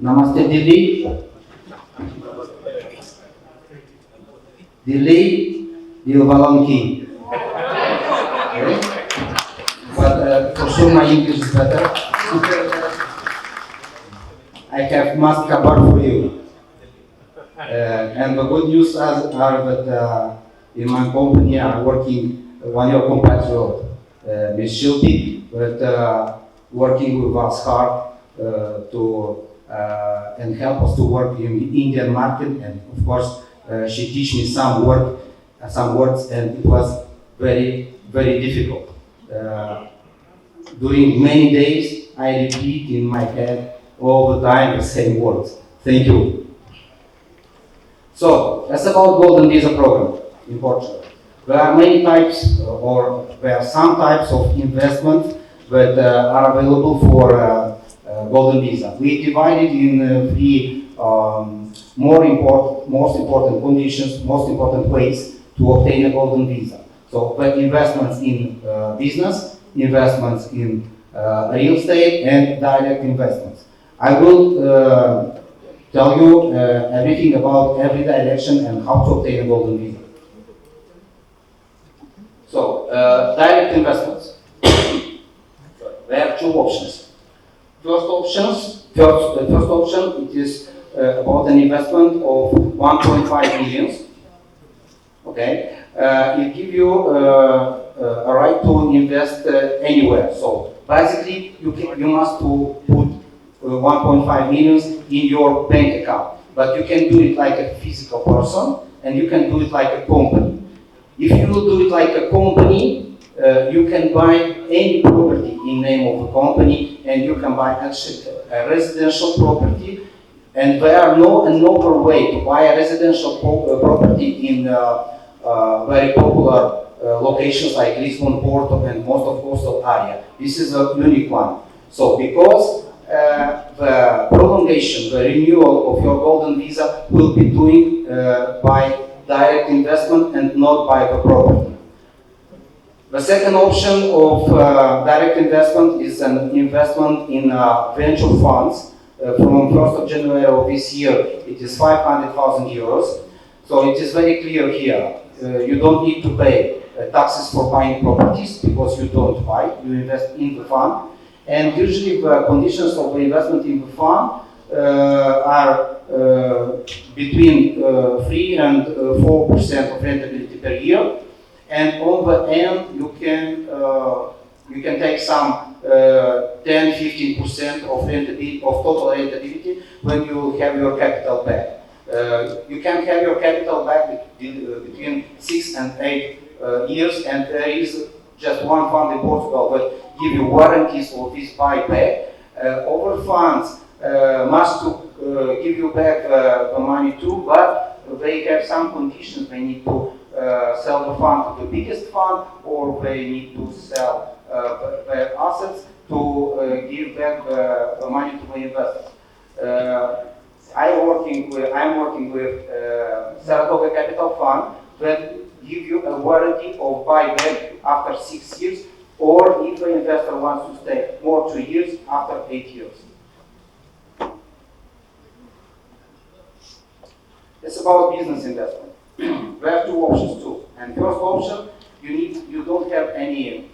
Namaste, Delhi. Delhi, Dilvalanki. Okay? But for sure my English is better. I have must cover for you. And the good news are that in my company I'm working one year compatriot, Ms. Shilpi, but working with us hard to and help us to work in the Indian market. And of course, she teach me some words, and it was very, very difficult. During many days, I repeat in my head all the time the same words. Thank you. So, that's about Golden Visa program in Portugal. There are many types, or there are some types of investment that are available for Golden Visa. We divided in three most important conditions, most important ways to obtain a Golden Visa. So, the investments in business, investments in real estate, and direct investments. I will tell you everything about every direction and how to obtain a Golden Visa. So, direct investments. There are two options. First option, it is about an investment of 1.5 million. Okay, it gives you a right to invest anywhere. So basically, you must put 1.5 million in your bank account, but you can do it like a physical person, and you can do it like a company. If you will do it like a company, you can buy any property in name of a company, and you can buy actually a residential property. And there are no another way to buy a residential property in very popular locations like Lisbon, Porto, and most of coastal area. This is a unique one. So because the prolongation, the renewal of your Golden Visa will be doing by direct investment and not by the property. The second option of direct investment is an investment in venture funds. From 1st of January of this year, it is 500,000 euros. So it is very clear here. You don't need to pay taxes for buying properties because you don't buy, you invest in the fund. And usually the conditions of the investment in the fund are between 3 and 4% of rentability per year. And on the end, you can take some 10-15% of total rentability when you have your capital back. You can have your capital back between 6 and 8 years, and there is just one fund in Portugal that give you warranties of this buyback. Other funds must give you back the money too, but they have some conditions. They need to sell the fund to the biggest fund, or they need to sell their assets to give back the money to the investors. I'm working with Saratoga Capital Fund that give you a warranty of buyback after 6 years, or if the investor wants to stay more 2 years, after 8 years. It's about business investment. We have two options too. And first option, you don't have any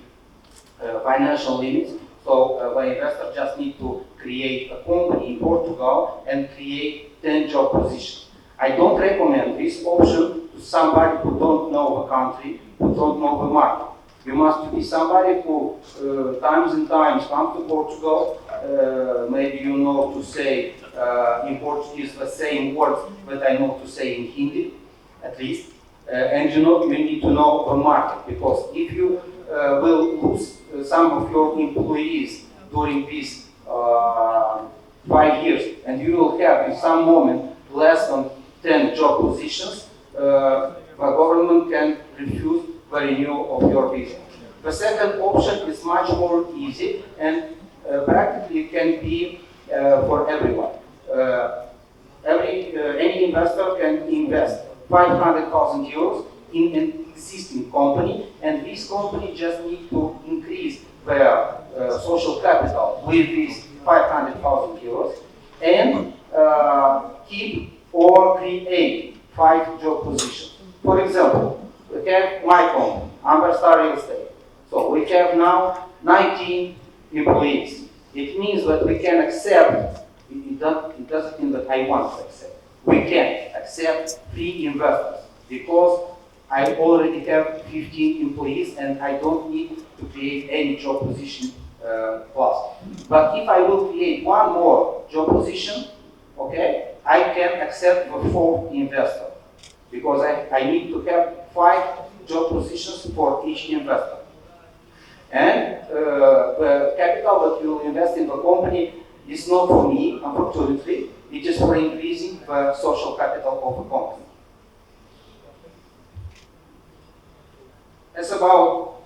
financial limits. So the investor just need to create a company in Portugal and create 10 job positions. I don't recommend this option to somebody who don't know the country, who don't know the market. You must be somebody who times and times come to Portugal. Maybe you know to say in Portuguese the same words that I know to say in Hindi, at least. And you need to know the market, because if you will lose some of your employees during these 5 years, and you will have in some moment less than 10 job positions, the government can refuse the renewal of your visa. The second option is much more easy and practically can be for everyone. Any investor can invest 500,000 euros in an existing company, and this company just needs to increase their social capital with these 500,000 euros, and now 19 employees. It means that we can accept, it doesn't mean that I want to accept. We can accept 3 investors because I already have 15 employees and I don't need to create any job position plus. But if I will create one more job position, okay, I can accept the 4th investor because I need to have 5 job positions for each investor. And the capital that you will invest in the company is not for me, unfortunately. It is for increasing the social capital of the company. It's about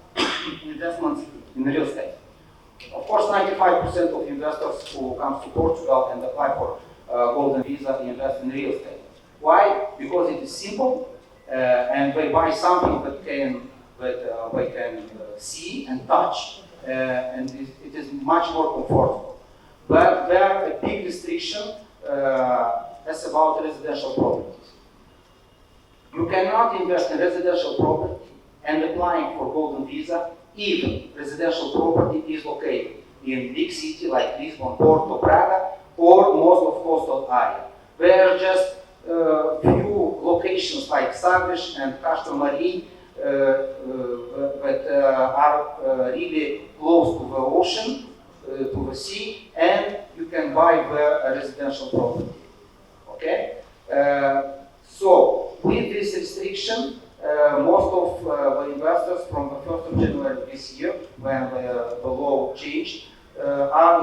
investments in real estate. Of course, 95% of investors who come to Portugal and apply for golden visa invest in real estate. Why? Because it is simple and they buy something that they can see and touch, and it is much more comfortable. But there are a big restriction that's about residential properties. You cannot invest in residential property and applying for golden visa if residential property is located in big city like Lisbon, Porto, Braga, or most of coastal area. There are just few locations like Sagres and Castelmarim that are really close to the ocean, to the sea, and you can buy the residential property. Okay? So, with this restriction, most of the investors from the 1st of January this year, when the law changed, are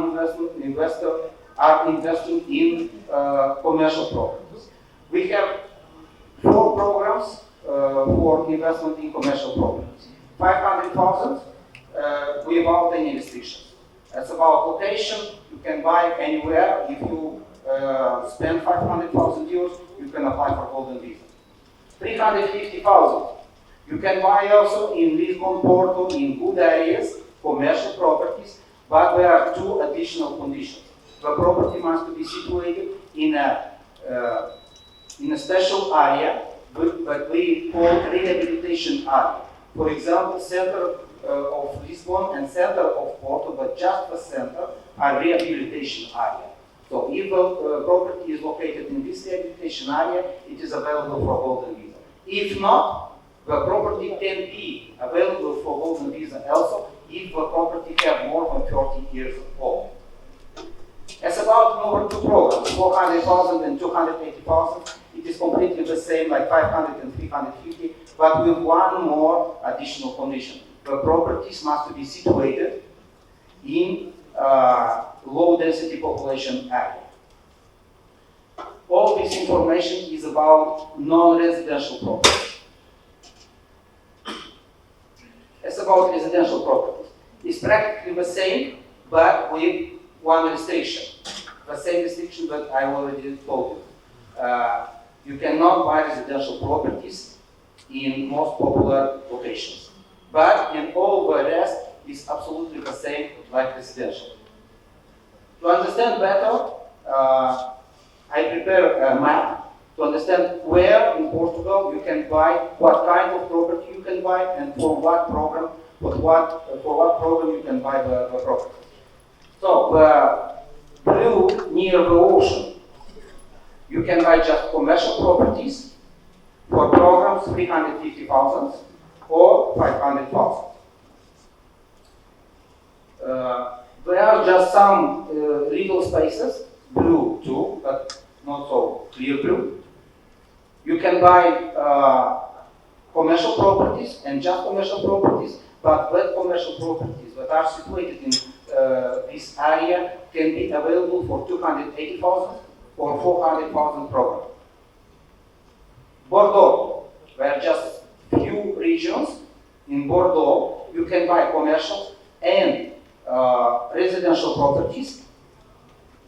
investing in commercial properties. We have 4 programs for investment in commercial properties. 500,000 without any restrictions. That's about location. You can buy anywhere. If you spend 500,000 euros, you can apply for golden visa. 350,000. You can buy also in Lisbon, Porto, in good areas, commercial properties, but there are 2 additional conditions. The property must be situated in a special area that we call rehabilitation area. For example, center of Lisbon and center of Porto, but just the center are rehabilitation area. So if the property is located in this rehabilitation area, it is available for golden visa. If not, the property can be available for golden visa also if the property have more than 30 years old. As about number 2 programs, 400,000 and 280,000, it is completely the same like 500 and 350, but with one more additional condition. The properties must be situated in low density population area. All this information is about non-residential properties. As about residential properties, it's practically the same, but with one restriction. The same restriction that I already told you. You cannot buy residential properties in most popular locations. But in all the rest, it's absolutely the same like residential. To understand better, I prepare a map to understand where in Portugal you can buy, what kind of property you can buy, and for what program, for what program you can buy the property. So, blue near the ocean, you can buy just commercial properties for programs 350,000 or 500,000. There are just some little spaces, blue too, but not so clear blue. You can buy commercial properties and just commercial properties, but that commercial properties that are situated in this area can be available for 280,000 or 400,000 program. Bordeaux, there are just few regions. In Bordeaux, you can buy commercial and residential properties,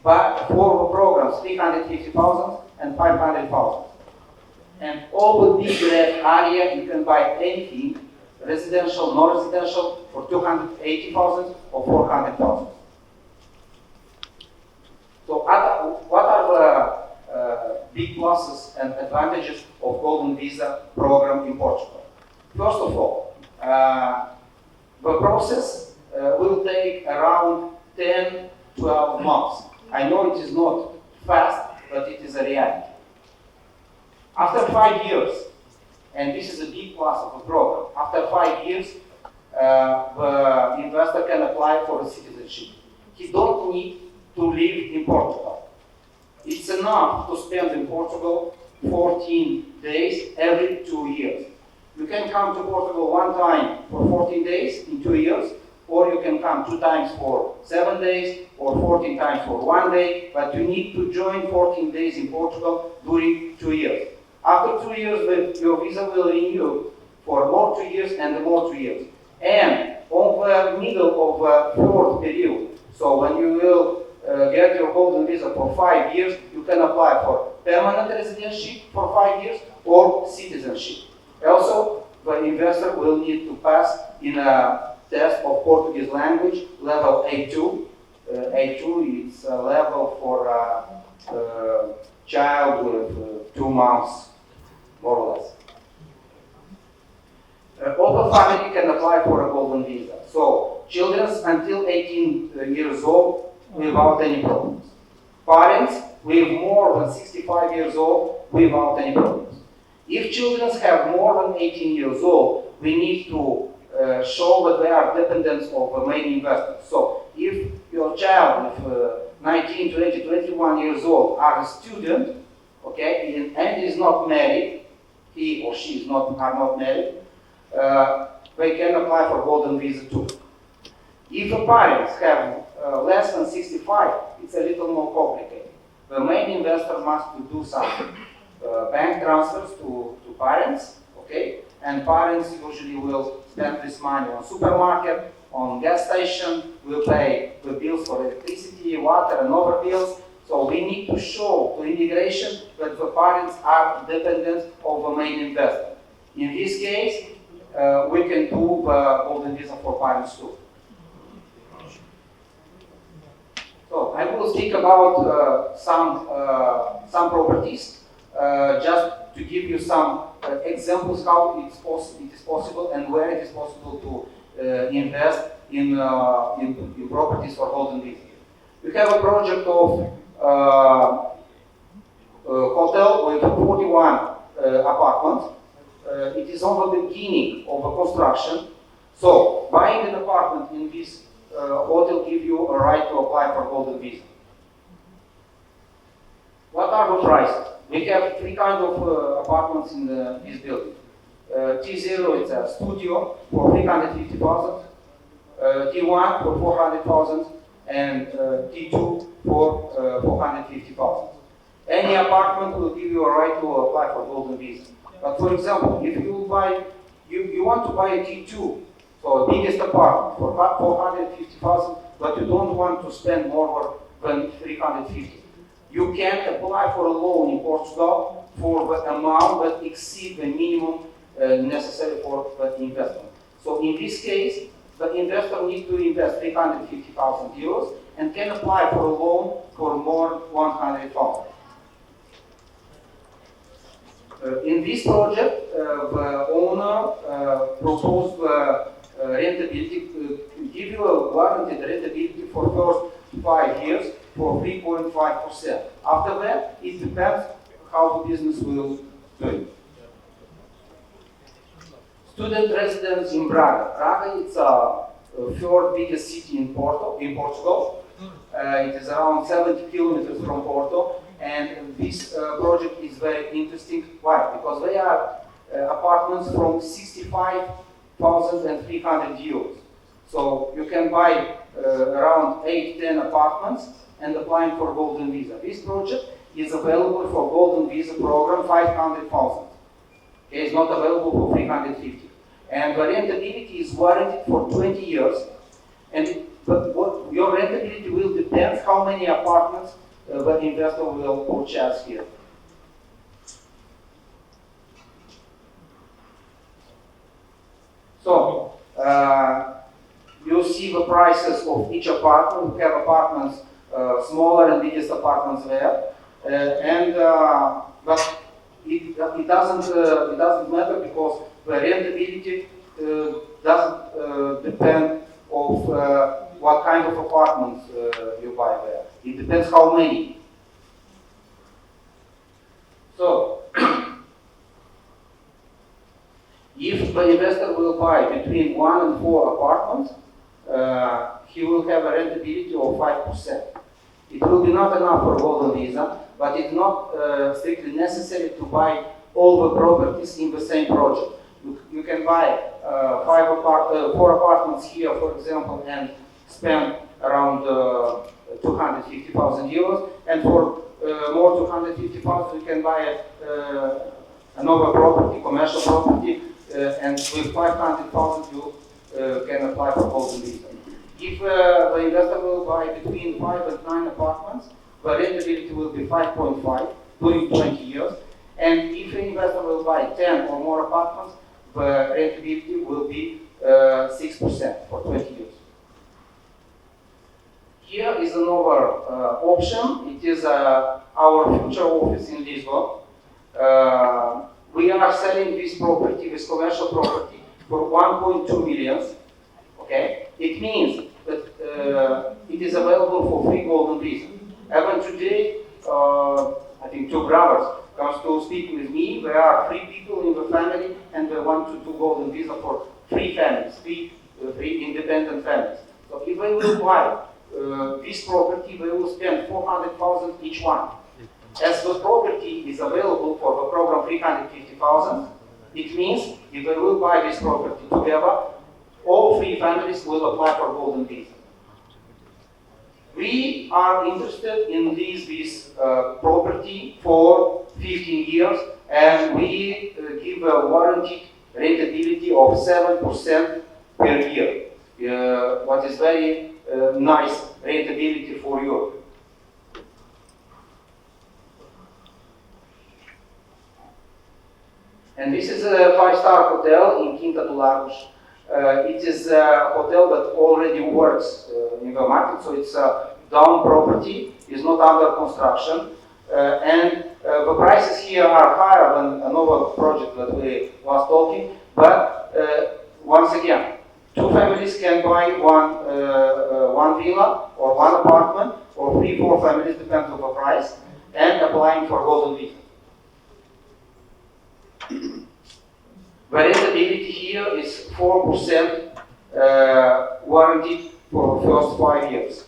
but for the programs 350,000 and 500,000. And all the big red area, you can buy anything, residential, non-residential, for 280,000 or 400,000. So what are the big pluses and advantages of golden visa program in Portugal? First of all, the process around 10, 12 months. I know it is not fast, but it is a reality. After 5 years, and this is a big plus of the program, after 5 years, the investor can apply for a citizenship. He don't need to live in Portugal. It's enough to spend in Portugal 14 days every 2 years. You can come to Portugal one time for 14 days in 2 years, or you can come 2 times for 7 days, or 14 times for 1 day, but you need to join 14 days in Portugal during 2 years. After 2 years, your visa will renew for more 2 years and more 2 years. And on the middle of the fourth period, so when you will get your golden visa for 5 years, you can apply for permanent residency for 5 years or citizenship. Also, the investor will need to pass in a test of Portuguese language, level A2. A2 is a level for a child with 2 months, more or less. All the family can apply for a golden visa. So, children until 18 years old without any problems. Parents with more than 65 years old without any problems. If children have more than 18 years old, we need to show that they are dependents of the main investor. So, if your child with 19, 20, 21 years old are a student, okay, and is not married, he or she are not married, they can apply for golden visa too. If the parents have less than 65, it's a little more complicated. The main investor must do some bank transfers to parents, okay? And parents usually will spend this money on supermarket, on gas station, will pay the bills for electricity, water, and other bills. So we need to show to immigration that the parents are dependent of the main investor. In this case, we can do golden visa for parents too. So I will speak about some properties, just to give you some examples how it is possible and where it is possible to invest in properties for golden visa. We have a project of hotel with 41 apartments. It is on the beginning of the construction. So buying an apartment in this hotel gives you a right to apply for golden visa. What are the prices? We have 3 kinds of apartments in this building. T0 is a studio for 350,000, T1 for 400,000, and T2 for 450,000. Any apartment will give you a right to apply for golden visa. But for example, if you want to buy a T2, so biggest apartment for 450,000, but you don't want to spend more than 350. You can apply for a loan in Portugal for the amount that exceeds the minimum necessary for the investment. So in this case, the investor needs to invest 350,000 euros and can apply for a loan for more 100,000. In this project, the owner proposed rentability, give you a guaranteed rentability for first 5 years for 3.5%. After that, it depends how the business will do it. Student residence in Braga. Braga is a third biggest city in Portugal. It is around 70 kilometers from Porto, and this project is very interesting. Why? Because they are apartments from 65,300 euros. So you can buy around 8-10 apartments and applying for golden visa. This project is available for golden visa program 500,000. It's not available for 350. And the rentability is warranted for 20 years. And your rentability will depend how many apartments the investor will purchase here. So, you see the prices of each apartment. We have apartments, smaller and biggest apartments there. But it doesn't matter because the rentability doesn't depend of what kind of apartments you buy there. It depends how many. So, if the investor will buy between 1 and 4 apartments, he will have a rentability of 5%. It will be not enough for golden visa, but it's not strictly necessary to buy all the properties in the same project. You can buy 4 apartments here, for example, and spend around 250,000 euros, and for more 250,000 you can buy another property, commercial property, and with 500,000 you can apply for golden visa. If the investor will buy between 5 and 9 apartments, the rentability will be 5.5 during 20 years. And if an investor will buy 10 or more apartments, the rentability will be 6% for 20 years. Here is another option. It is our future office in Lisbon. We are selling this property, this commercial property, for 1.2 million. Okay? It means that it is available for free golden visa. Even today, I think 2 brothers comes to speak with me. There are 3 people in the family, and they want to do golden visa for 3 families, 3 independent families. So if they will buy this property, they will spend 400,000 each one. As the property is available for the program 350,000, it means if they will buy this property together, all 3 families will apply for golden visa. We are interested in this property for 15 years, and we give a warranted rentability of 7% per year, what is very nice rentability for Europe. And this is a 5-star hotel in Quinta do Lagos. It is a hotel that already works in the market, so it's a down property, it's not under construction, and the prices here are higher than another project that we was talking, but once again, 2 families can buy one villa or 1 apartment, or 3-4 families, depends on the price, and applying for golden visa. The rentability here is 4% warranted for the first 5 years.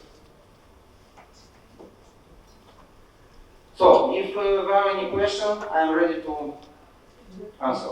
So, if there are any questions, I am ready to answer.